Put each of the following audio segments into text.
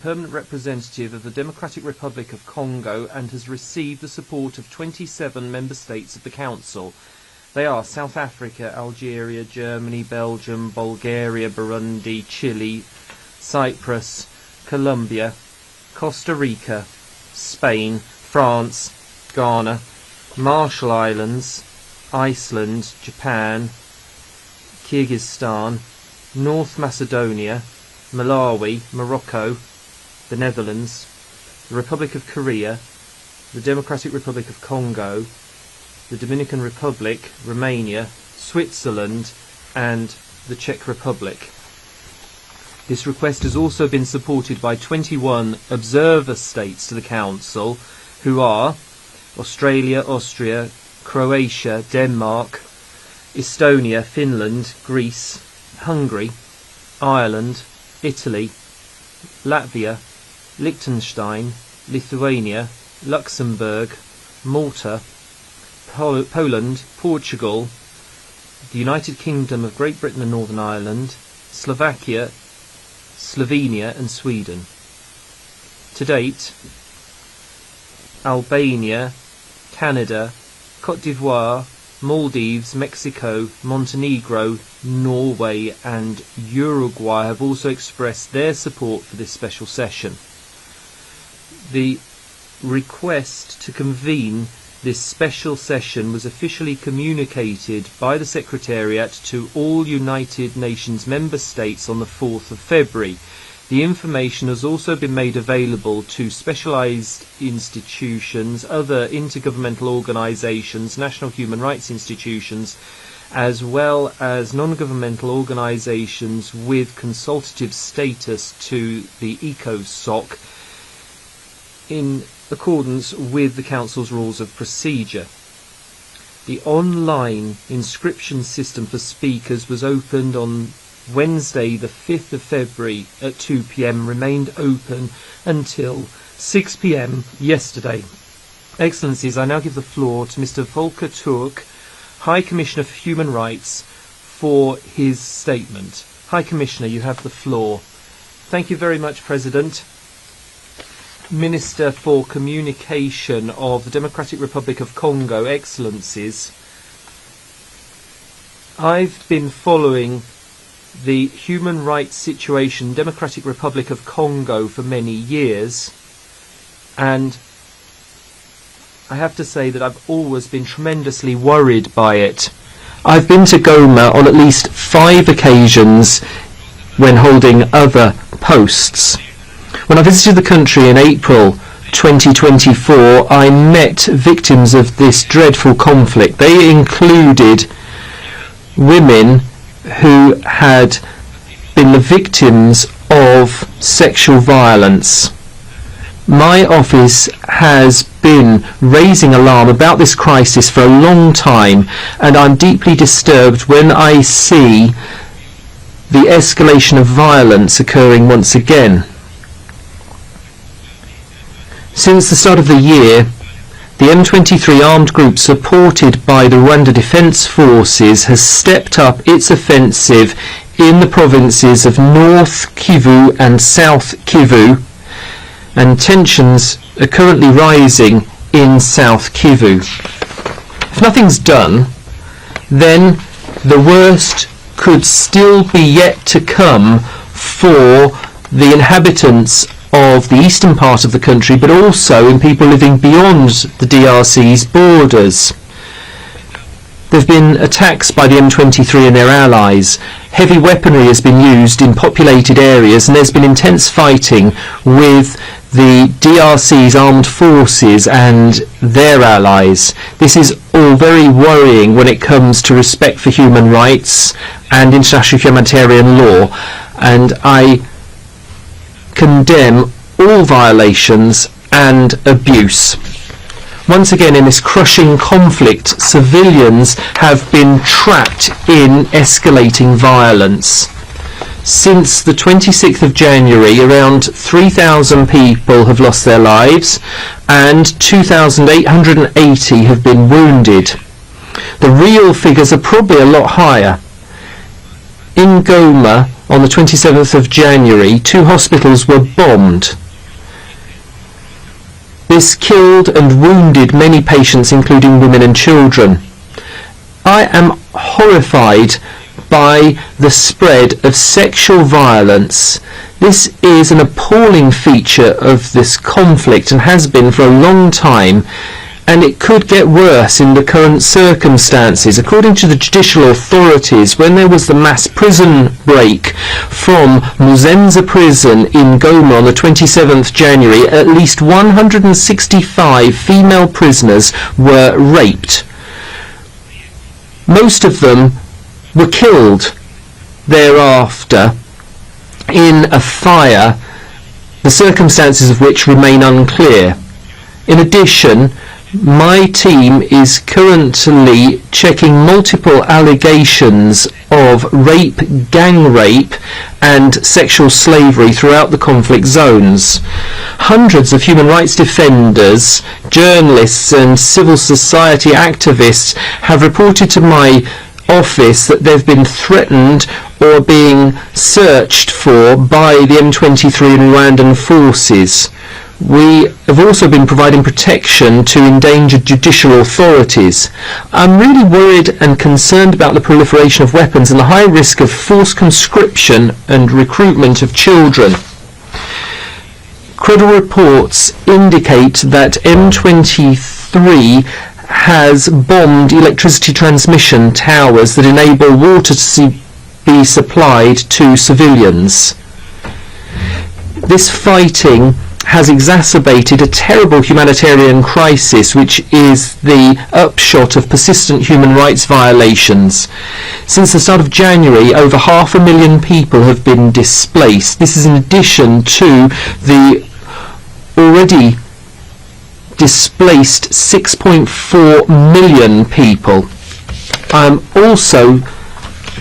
permanent representative of the Democratic Republic of Congo and has received the support of 27 member states of the Council. They are South Africa, Algeria, Germany, Belgium, Bulgaria, Burundi, Chile, Cyprus, Colombia, Costa Rica, Spain, France, Ghana, Marshall Islands, Iceland, Japan, Kyrgyzstan, North Macedonia, Malawi, Morocco, the Netherlands, the Republic of Korea, the Democratic Republic of Congo, the Dominican Republic, Romania, Switzerland, and the Czech Republic. This request has also been supported by 21 observer states to the Council, who are Australia, Austria, Croatia, Denmark, Estonia, Finland, Greece, Hungary, Ireland, Italy, Latvia, Liechtenstein, Lithuania, Luxembourg, Malta, Poland, Portugal, the United Kingdom of Great Britain and Northern Ireland, Slovakia, Slovenia and Sweden. To date, Albania, Canada, Cote d'Ivoire, Maldives, Mexico, Montenegro, Norway and Uruguay have also expressed their support for this special session. The request to convene this special session was officially communicated by the Secretariat to all United Nations member states on the 4th of February. The information has also been made available to specialised institutions, other intergovernmental organisations, national human rights institutions, as well as non-governmental organisations with consultative status to the ECOSOC in accordance with the Council's rules of procedure. The online inscription system for speakers was opened on Wednesday the 5th of February at 2 p.m, remained open until 6 p.m. yesterday. Excellencies, I now give the floor to Mr. Volker Turk, High Commissioner for Human Rights, for his statement. High Commissioner, you have the floor. Thank you very much, President. Minister for Communication of the Democratic Republic of Congo, Excellencies, I've been following the human rights situation in Democratic Republic of Congo for many years, and I have to say that I've always been tremendously worried by it. I've been to Goma on at least 5 occasions when holding other posts. When I visited the country in April 2024, I met victims of this dreadful conflict. They included women who had been the victims of sexual violence. My office has been raising alarm about this crisis for a long time, and I'm deeply disturbed when I see the escalation of violence occurring once again. Since the start of the year, the M23 armed group supported by the Rwanda Defence Forces has stepped up its offensive in the provinces of North Kivu and South Kivu, and tensions are currently rising in South Kivu. If nothing's done, then the worst could still be yet to come for the inhabitants of the eastern part of the country, but also in people living beyond the DRC's borders. There have been attacks by the M23 and their allies. Heavy weaponry has been used in populated areas, and there's been intense fighting with the DRC's armed forces and their allies. This is all very worrying when it comes to respect for human rights and international humanitarian law, and I condemn all violations and abuse. Once again, in this crushing conflict, civilians have been trapped in escalating violence. Since the 26th of January, around 3,000 people have lost their lives and 2,880 have been wounded. The real figures are probably a lot higher. In Goma, on the 27th of January, 2 hospitals were bombed. This killed and wounded many patients, including women and children. I am horrified by the spread of sexual violence. This is an appalling feature of this conflict and has been for a long time, and it could get worse in the current circumstances. According to the judicial authorities, when there was the mass prison break from Muzenza prison in Goma on the 27th January, at least 165 female prisoners were raped. Most of them were killed thereafter in a fire, the circumstances of which remain unclear. In addition, my team is currently checking multiple allegations of rape, gang rape and sexual slavery throughout the conflict zones. Hundreds of human rights defenders, journalists and civil society activists have reported to my office that they've been threatened or being searched for by the M23 and Rwandan forces. We have also been providing protection to endangered judicial authorities. I'm really worried and concerned about the proliferation of weapons and the high risk of forced conscription and recruitment of children. Credible reports indicate that M23 has bombed electricity transmission towers that enable water to be supplied to civilians. This fighting has exacerbated a terrible humanitarian crisis, which is the upshot of persistent human rights violations. Since the start of January, over 500,000 people have been displaced. This is in addition to the already displaced 6.4 million people. I'm also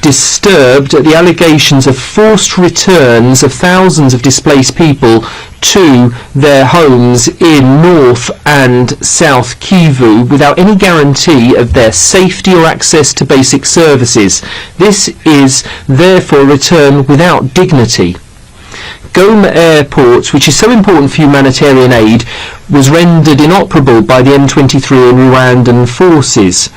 disturbed at the allegations of forced returns of thousands of displaced people to their homes in North and South Kivu without any guarantee of their safety or access to basic services. This is therefore a return without dignity. Goma Airport, which is so important for humanitarian aid, was rendered inoperable by the M23 and Rwandan forces.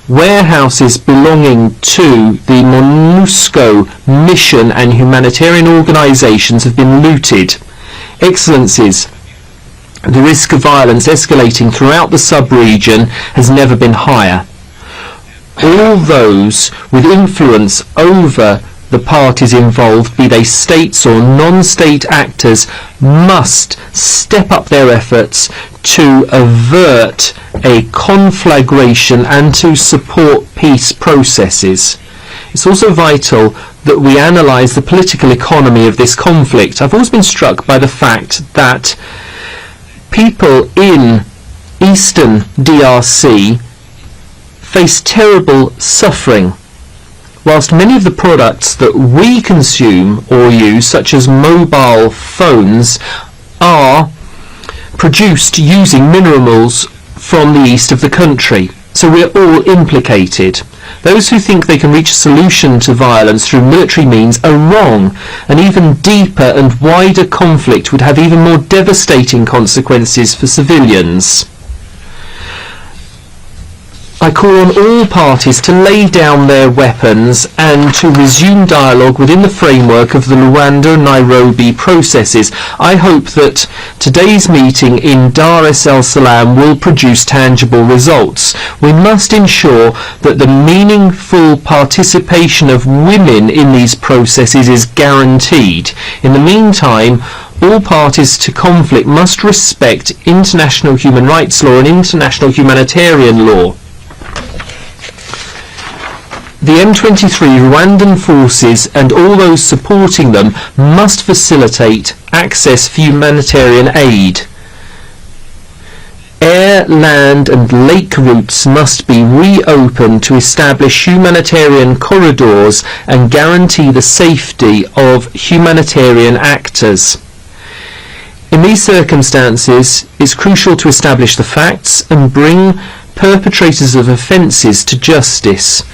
Warehouses belonging to the MONUSCO mission and humanitarian organisations have been looted. Excellencies, the risk of violence escalating throughout the sub-region has never been higher. All those with influence over the parties involved, be they states or non-state actors, must step up their efforts to avert a conflagration and to support peace processes. It's also vital that we analyse the political economy of this conflict. I've always been struck by the fact that people in eastern DRC face terrible suffering, whilst many of the products that we consume or use, such as mobile phones, are produced using minerals from the east of the country. So we're all implicated. Those who think they can reach a solution to violence through military means are wrong. An even deeper and wider conflict would have even more devastating consequences for civilians. I call on all parties to lay down their weapons and to resume dialogue within the framework of the Luanda and Nairobi processes. I hope that today's meeting in Dar es Salaam will produce tangible results. We must ensure that the meaningful participation of women in these processes is guaranteed. In the meantime, all parties to conflict must respect international human rights law and international humanitarian law. The M23 Rwandan forces and all those supporting them must facilitate access for humanitarian aid. Air, land and lake routes must be reopened to establish humanitarian corridors and guarantee the safety of humanitarian actors. In these circumstances, it's crucial to establish the facts and bring perpetrators of offences to justice.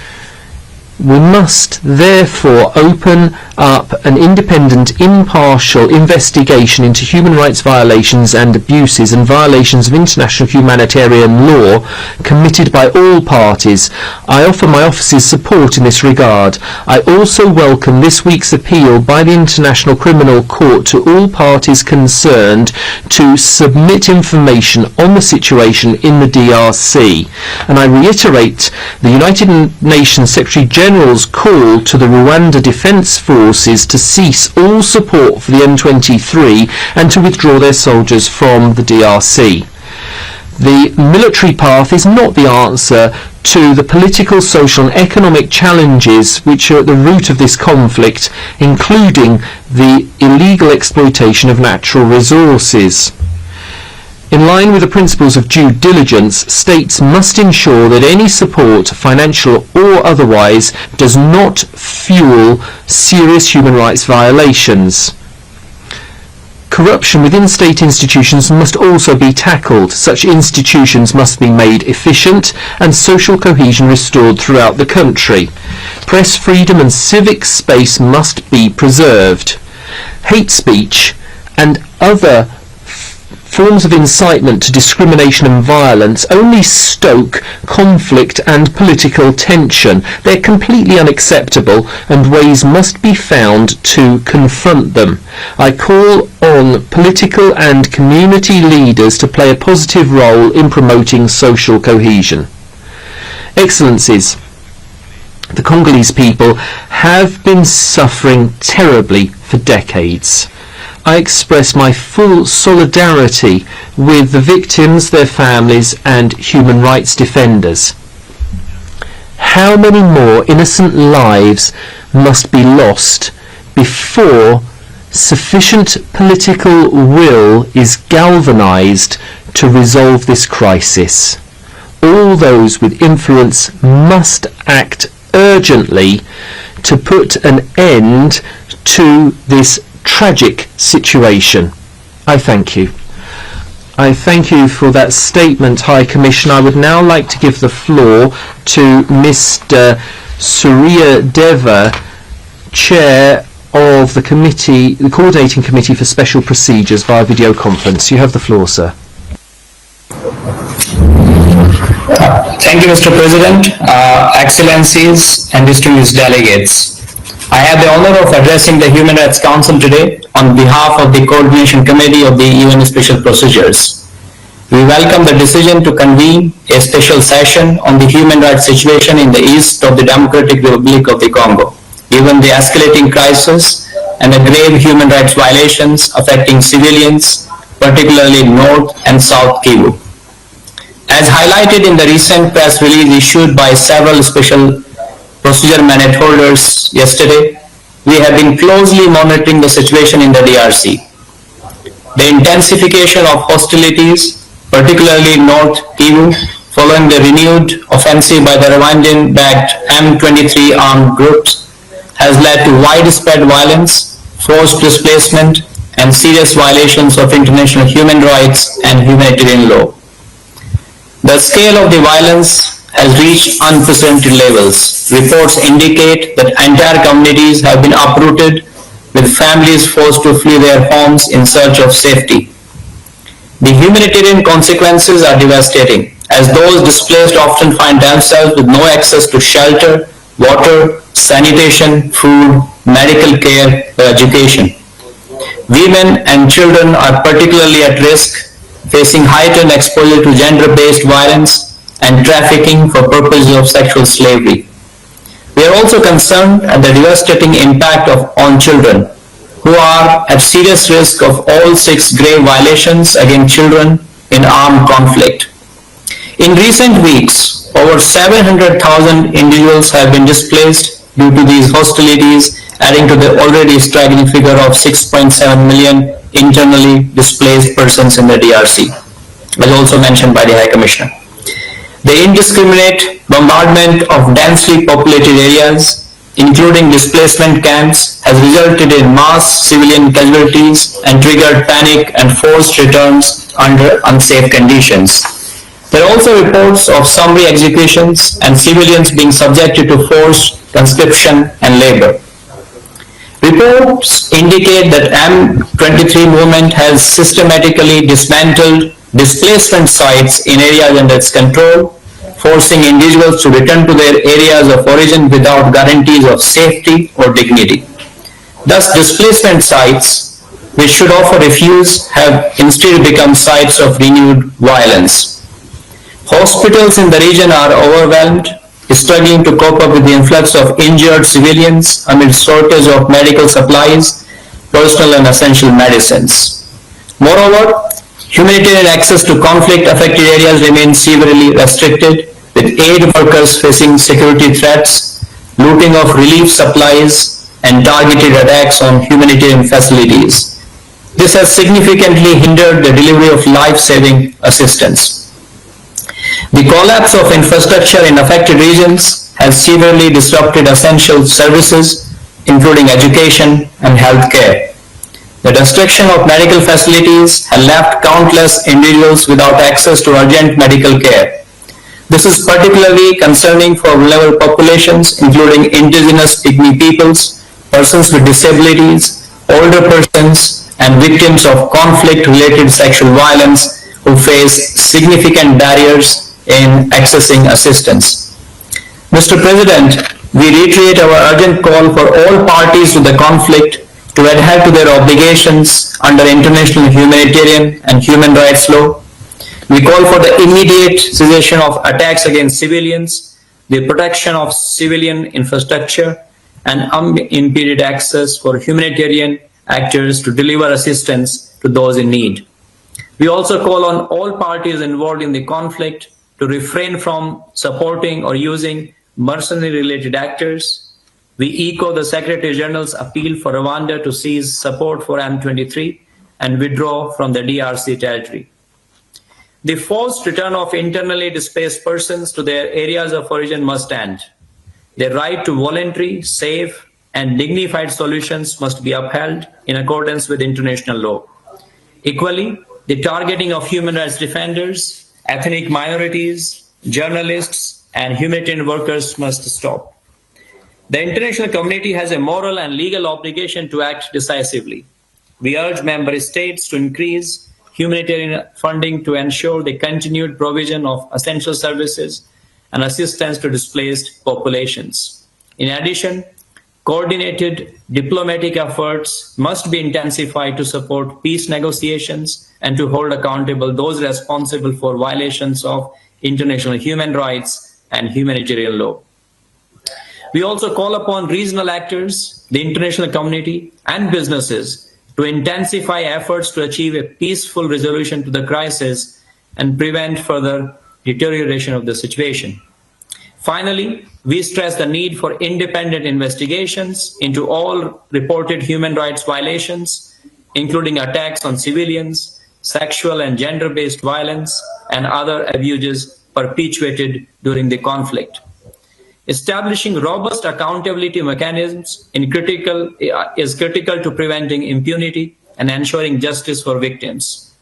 We must therefore open up an independent, impartial investigation into human rights violations and abuses and violations of international humanitarian law committed by all parties. I offer my office's support in this regard. I also welcome this week's appeal by the International Criminal Court to all parties concerned to submit information on the situation in the DRC. And I reiterate the United Nations Secretary General's call to the Rwanda Defence Forces to cease all support for the M23 and to withdraw their soldiers from the DRC. The military path is not the answer to the political, social and economic challenges which are at the root of this conflict, including the illegal exploitation of natural resources. In line with the principles of due diligence, states must ensure that any support, financial or otherwise, does not fuel serious human rights violations. Corruption within state institutions must also be tackled. Such institutions must be made efficient and social cohesion restored throughout the country. Press freedom and civic space must be preserved. Hate speech and other forms of incitement to discrimination and violence only stoke conflict and political tension. They're completely unacceptable and ways must be found to confront them. I call on political and community leaders to play a positive role in promoting social cohesion. Excellencies, the Congolese people have been suffering terribly for decades. I express my full solidarity with the victims, their families and human rights defenders. How many more innocent lives must be lost before sufficient political will is galvanized to resolve this crisis? All those with influence must act urgently to put an end to this tragic situation. I thank you. I thank you for that statement, High Commissioner. I would now like to give the floor to Mr. Surya Deva, Chair of the committee, the Coordinating Committee for Special Procedures via video conference. You have the floor, sir. Thank you, Mr. President, Excellencies and distinguished delegates. I have the honor of addressing the Human Rights Council today on behalf of the Coordination Committee of the UN Special Procedures. We welcome the decision to convene a special session on the human rights situation in the east of the Democratic Republic of the Congo, given the escalating crisis and the grave human rights violations affecting civilians, particularly North and South Kivu. As highlighted in the recent press release issued by several special procedure mandate holders yesterday, we have been closely monitoring the situation in the DRC. The intensification of hostilities, particularly in North Kivu, following the renewed offensive by the Rwandan-backed M23 armed groups, has led to widespread violence, forced displacement, and serious violations of international human rights and humanitarian law. The scale of the violence has reached unprecedented levels. Reports indicate that entire communities have been uprooted, with families forced to flee their homes in search of safety. The humanitarian consequences are devastating, as those displaced often find themselves with no access to shelter, water, sanitation, food, medical care, or education. Women and children are particularly at risk, facing heightened exposure to gender-based violence and trafficking for purposes of sexual slavery. We are also concerned at the devastating impact on children, who are at serious risk of all 6 grave violations against children in armed conflict. In recent weeks, over 700,000 individuals have been displaced due to these hostilities, adding to the already staggering figure of 6.7 million internally displaced persons in the DRC, as also mentioned by the High Commissioner. The indiscriminate bombardment of densely populated areas, including displacement camps, has resulted in mass civilian casualties and triggered panic and forced returns under unsafe conditions. There are also reports of summary executions and civilians being subjected to forced conscription and labor. Reports indicate that M23 movement has systematically dismantled displacement sites in areas under its control, forcing individuals to return to their areas of origin without guarantees of safety or dignity. Thus, displacement sites, which should offer refuge, have instead become sites of renewed violence. Hospitals in the region are overwhelmed, struggling to cope up with the influx of injured civilians amid shortage of medical supplies, personal and essential medicines. Moreover, humanitarian access to conflict-affected areas remains severely restricted, with aid workers facing security threats, looting of relief supplies, and targeted attacks on humanitarian facilities. This has significantly hindered the delivery of life-saving assistance. The collapse of infrastructure in affected regions has severely disrupted essential services, including education and healthcare. The destruction of medical facilities has left countless individuals without access to urgent medical care. This is particularly concerning for vulnerable populations, including indigenous Pygmy peoples, persons with disabilities, older persons, and victims of conflict-related sexual violence who face significant barriers in accessing assistance. Mr. President, we reiterate our urgent call for all parties to the conflict to adhere to their obligations under international humanitarian and human rights law. We call for the immediate cessation of attacks against civilians, the protection of civilian infrastructure, and unimpeded access for humanitarian actors to deliver assistance to those in need. We also call on all parties involved in the conflict to refrain from supporting or using mercenary-related actors. We echo the Secretary General's appeal for Rwanda to cease support for M23 and withdraw from the DRC territory. The forced return of internally displaced persons to their areas of origin must end. Their right to voluntary, safe, and dignified solutions must be upheld in accordance with international law. Equally, the targeting of human rights defenders, ethnic minorities, journalists, and humanitarian workers must stop. The international community has a moral and legal obligation to act decisively. We urge member states to increase humanitarian funding to ensure the continued provision of essential services and assistance to displaced populations. In addition, coordinated diplomatic efforts must be intensified to support peace negotiations and to hold accountable those responsible for violations of international human rights and humanitarian law. We also call upon regional actors, the international community, and businesses to intensify efforts to achieve a peaceful resolution to the crisis and prevent further deterioration of the situation. Finally, we stress the need for independent investigations into all reported human rights violations, including attacks on civilians, sexual and gender-based violence, and other abuses perpetuated during the conflict. Establishing robust accountability mechanisms is critical to preventing impunity and ensuring justice for victims.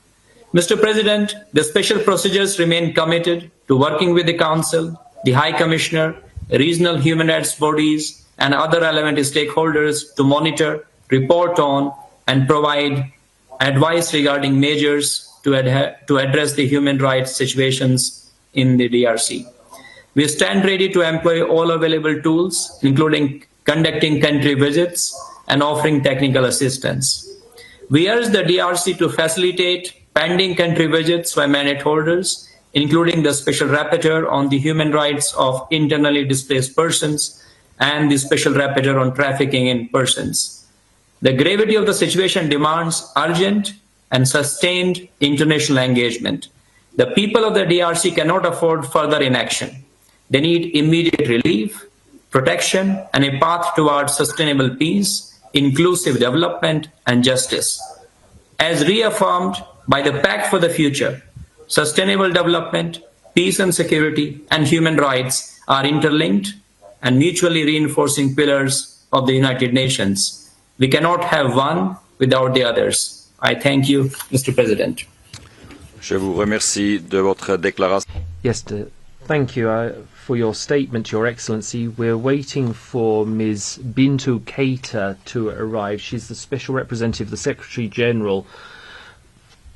Mr. President, the special procedures remain committed to working with the Council, the High Commissioner, regional human rights bodies, and other relevant stakeholders to monitor, report on, and provide advice regarding measures to address the human rights situations in the DRC. We stand ready to employ all available tools, including conducting country visits and offering technical assistance. We urge the DRC to facilitate pending country visits by mandate holders, including the Special Rapporteur on the human rights of internally displaced persons and the Special Rapporteur on trafficking in persons. The gravity of the situation demands urgent and sustained international engagement. The people of the DRC cannot afford further inaction. They need immediate relief, protection, and a path towards sustainable peace, inclusive development, and justice. As reaffirmed by the Pact for the Future, sustainable development, peace and security, and human rights are interlinked and mutually reinforcing pillars of the United Nations. We cannot have one without the others. I thank you, Mr. President. Je vous remercie de votre déclaration. Yes, thank you for your statement, Your Excellency. We're waiting for Ms. Bintou Keita to arrive. She's the Special Representative of the Secretary General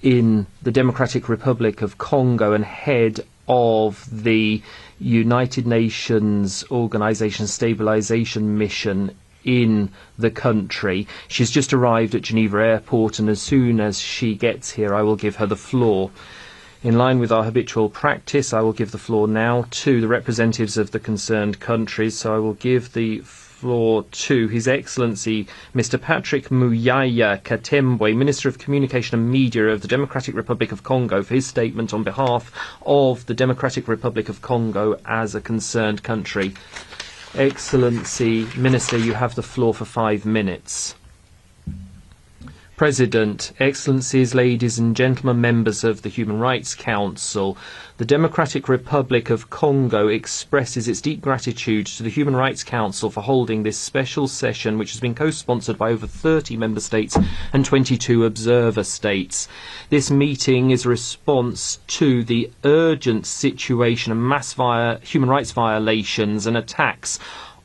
in the Democratic Republic of Congo and head of the United Nations Organization Stabilization Mission in the country. She's just arrived at Geneva Airport, and as soon as she gets here, I will give her the floor. In line with our habitual practice, I will give the floor now to the representatives of the concerned countries. So I will give the floor to His Excellency Mr. Patrick Muyaya Katembwe, Minister of Communication and Media of the Democratic Republic of Congo, for his statement on behalf of the Democratic Republic of Congo as a concerned country. Excellency, Minister, you have the floor for 5 minutes. President, Excellencies, ladies and gentlemen, members of the Human Rights Council, the Democratic Republic of Congo expresses its deep gratitude to the Human Rights Council for holding this special session, which has been co-sponsored by over 30 member states and 22 observer states. This meeting is a response to the urgent situation of mass human rights violations and attacks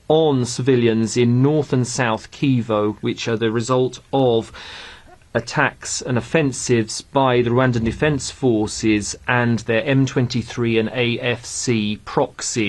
on civilians in North and South Kivu, which are the result of attacks and offensives by the Rwandan Defence Forces and their M23 and AFC proxies.